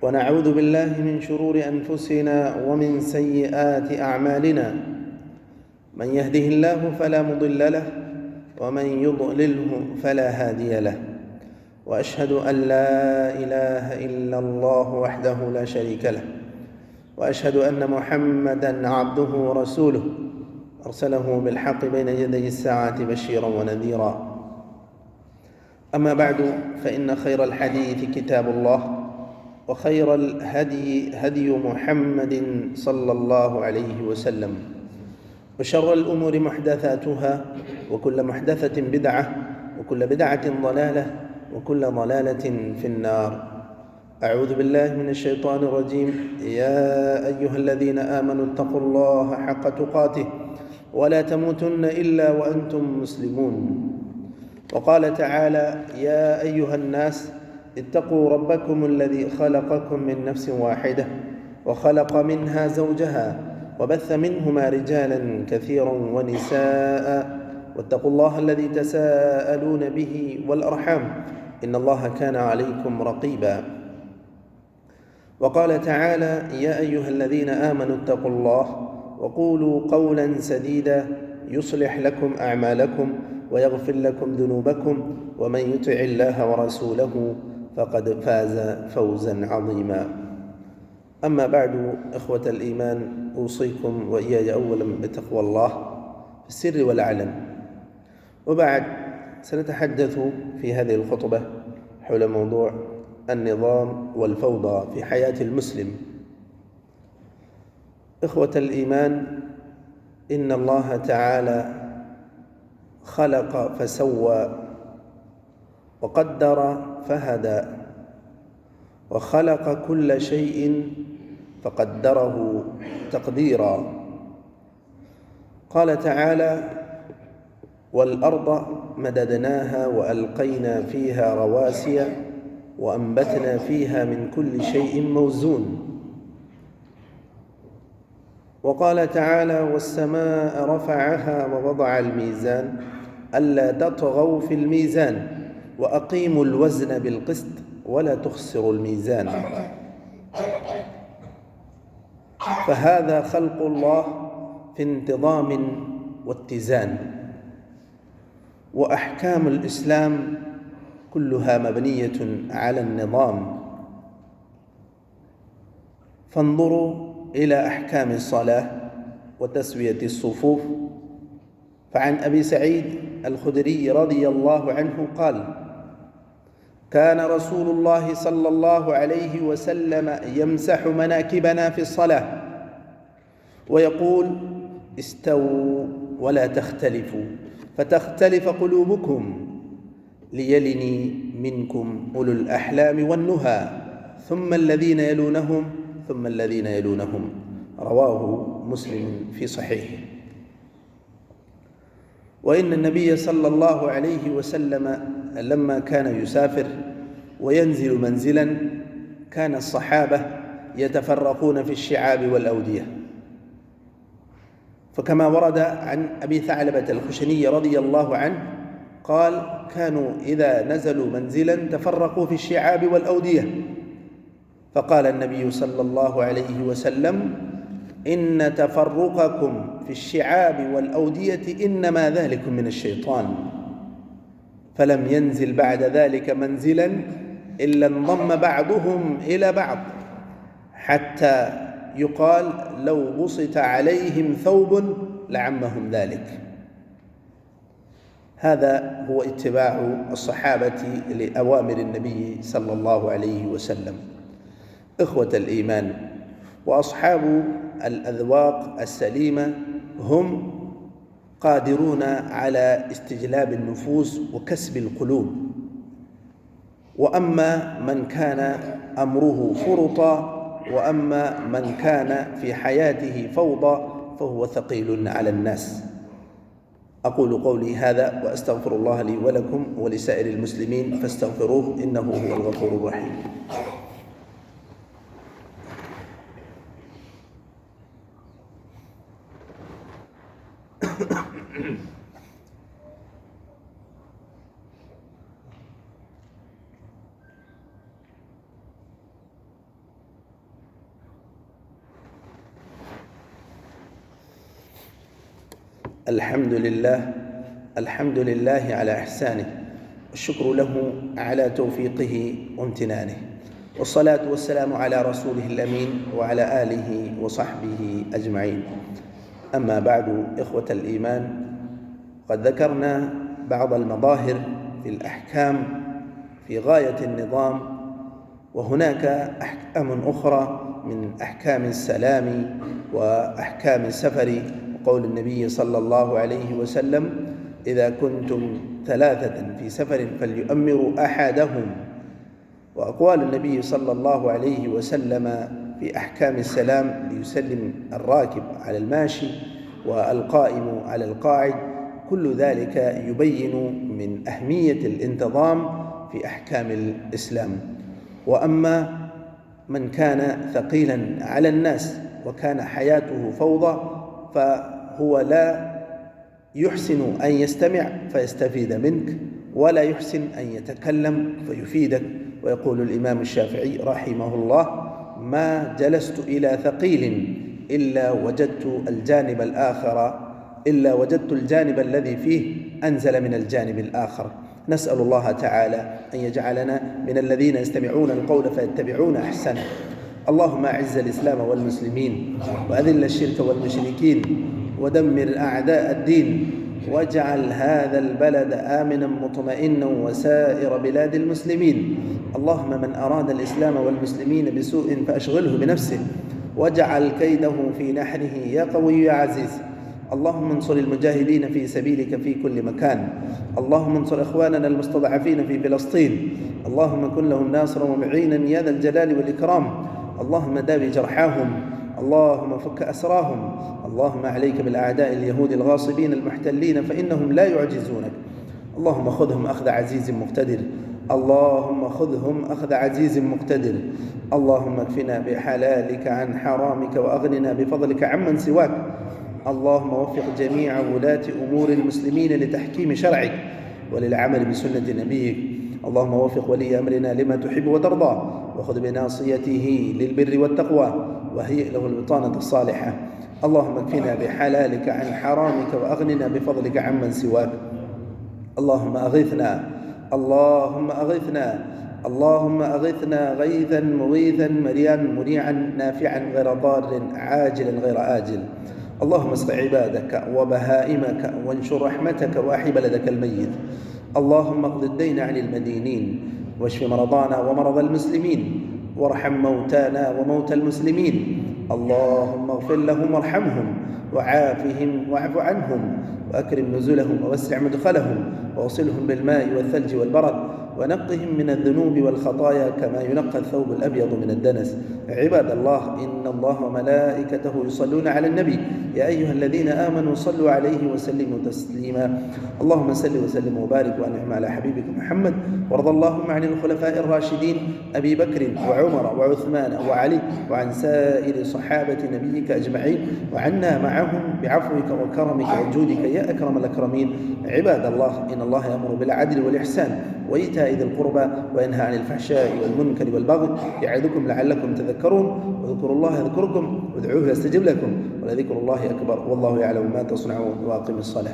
ونعوذ بالله من شرور أنفسنا ومن سيئات أعمالنا. من يهده الله فلا مضل له ومن يضلله فلا هادي له، وأشهد أن لا إله إلا الله وحده لا شريك له، وأشهد أن محمدًا عبده ورسوله أرسله بالحق بين يدي الساعة بشيرا ونذيرا. أما بعد، فإن خير الحديث كتاب الله، وخير الهدي هدي محمد صلى الله عليه وسلم، وشر الأمور محدثاتها، وكل محدثة بدعة، وكل بدعة ضلالة، وكل ضلالة في النار. أعوذ بالله من الشيطان الرجيم. يا أيها الذين آمنوا اتقوا الله حق تقاته ولا تموتن إلا وأنتم مسلمون. وقال تعالى: يا أيها الناس اتقوا ربكم الذي خلقكم من نفس واحدة وخلق منها زوجها وبث منهما رجالا كثيرا ونساء، واتقوا الله الذي تساءلون به والأرحام، إن الله كان عليكم رقيبا. وقال تعالى: يا أيها الذين آمنوا اتقوا الله وقولوا قولا سديدا يصلح لكم أعمالكم ويغفر لكم ذنوبكم، ومن يطع الله ورسوله فقد فاز فوزا عظيما. أما بعد، إخوة الإيمان، أوصيكم وإياي أولا بتقوى الله في السر والعلن. وبعد، سنتحدث في هذه الخطبة حول موضوع النظام والفوضى في حياة المسلم. إخوة الإيمان، إن الله تعالى خلق فسوى، وقدر فهدى، وخلق كل شيء فقدره تقديرا. قال تعالى: والأرض مددناها وألقينا فيها رواسي وأنبتنا فيها من كل شيء موزون. وقال تعالى: والسماء رفعها ووضع الميزان ألا تطغوا في الميزان وأقيموا الوزن بالقسط ولا تخسروا الميزان. فهذا خلق الله في انتظام واتزان. وأحكام الإسلام كلها مبنية على النظام. فانظروا إلى أحكام الصلاة وتسوية الصفوف. فعن أبي سعيد الخدري رضي الله عنه قال: كان رسول الله صلى الله عليه وسلم يمسح مناكبنا في الصلاة ويقول: استووا ولا تختلفوا فتختلف قلوبكم، ليلني منكم أولو الأحلام والنهى، ثم الذين يلونهم ثم الذين يلونهم. رواه مسلم في صحيحه. وإن النبي صلى الله عليه وسلم لما كان يسافر وينزل منزلا، كان الصحابة يتفرقون في الشعاب والأودية. فكما ورد عن أبي ثعلبة الخشني رضي الله عنه قال: كانوا إذا نزلوا منزلا تفرقوا في الشعاب والأودية، فقال النبي صلى الله عليه وسلم: إن تفرقكم في الشعاب والأودية إنما ذلك من الشيطان. فلم ينزل بعد ذلك منزلا إلا انضم بعضهم إلى بعض، حتى يقال: لو بسط عليهم ثوب لعمهم ذلك. هذا هو اتباع الصحابة لأوامر النبي صلى الله عليه وسلم. إخوة الإيمان، وأصحاب الأذواق السليمة هم قادرون على استجلاب النفوس وكسب القلوب. وأما من كان أمره فرطا، وأما من كان في حياته فوضى، فهو ثقيل على الناس. أقول قولي هذا وأستغفر الله لي ولكم ولسائر المسلمين، فاستغفروه إنه هو الغفور الرحيم. الحمد لله على إحسانه، والشكر له على توفيقه وامتنانه، والصلاة والسلام على رسوله الأمين وعلى آله وصحبه أجمعين. أما بعد، إخوة الإيمان، قد ذكرنا بعض المظاهر في الأحكام في غاية النظام، وهناك أحكام أخرى من أحكام السلام وأحكام السفر، وقول النبي صلى الله عليه وسلم: إذا كنتم 3 في سفر فليؤمروا أحدهم. وأقوال النبي صلى الله عليه وسلم في أحكام السلام: ليسلم الراكب على الماشي والقائم على القاعد، كل ذلك يبين من أهمية الانتظام في أحكام الإسلام. وأما من كان ثقيلا على الناس وكان حياته فوضى، فهو لا يحسن أن يستمع فيستفيد منك، ولا يحسن أن يتكلم فيفيدك. ويقول الإمام الشافعي رحمه الله: ما جلست إلى ثقيل إلا وجدت الجانب الذي فيه أنزل من الجانب الآخر. نسأل الله تعالى أن يجعلنا من الذين يستمعون القول فيتبعون أحسنه. اللهم أعز الإسلام والمسلمين، وأذل الشرك والمشركين، ودمر أعداء الدين، واجعل هذا البلد آمنا مطمئنا وسائر بلاد المسلمين. اللهم من أراد الإسلام والمسلمين بسوء فأشغله بنفسه، واجعل كيده في نحره يا قوي يا عزيز. اللهم انصر المجاهدين في سبيلك في كل مكان. اللهم انصر إخواننا المستضعفين في فلسطين. اللهم كن لهم ناصرا ومعينا يا ذا الجلال والإكرام. اللهم داوي جرحاهم، اللهم فك أسراهم. اللهم عليك بالأعداء اليهود الغاصبين المحتلين، فإنهم لا يعجزونك. اللهم خذهم أخذ عزيز مقتدر. اللهم اكفنا بحلالك عن حرامك، وأغننا بفضلك عمن سواك. اللهم وفق جميع ولاة أمور المسلمين لتحكيم شرعك وللعمل بسنة نبيك. اللهم وفق ولي أمرنا لما تحب وترضى، وخذ بناصيته للبر والتقوى، وهيئ له البطانة الصالحة. اللهم اكفنا بحلالك عن حرامك، وأغننا بفضلك عمن سواك. اللهم أغثنا غيثا مغيثا مريعا نافعا غير ضار عاجلا غير آجل. اللهم اسق عبادك وبهائمك، وانشر رحمتك وأحي بلدك الميت. اللهم اقض الدين عن المدينين، واشف مرضانا ومرضى المسلمين، وارحم موتانا وموتى المسلمين. اللهم اغفر لهم وارحمهم وعافهم واعف عنهم، وأكرم نزلهم ووسع مدخلهم، ووصلهم بالماء والثلج والبرد، ونقهم من الذنوب والخطايا كما ينقى الثوب الأبيض من الدنس. عباد الله، إن الله وملائكته يصلون على النبي، يا أيها الذين آمنوا صلوا عليه وسلموا تسليما. اللهم صل وسلم وبارك وأنعم على حبيبك محمد، وارض اللهم عن الخلفاء الراشدين أبي بكر وعمر وعثمان وعلي، وعن سائر صحابة نبيك أجمعين، وعنا معهم بعفوك وكرمك وجودك يا أكرم الأكرمين. عباد الله، إن الله يأمر بالعدل والإحسان وإيتاء ذي القربى، وينهى عن الفحشاء والمنكر والبغي، يعظكم لعلكم تذكرون. واذكروا الله يذكركم، وادعوه يستجب لكم، ولذكر الله أكبر، والله يعلم ما تصنعون. وأقم الصلاة.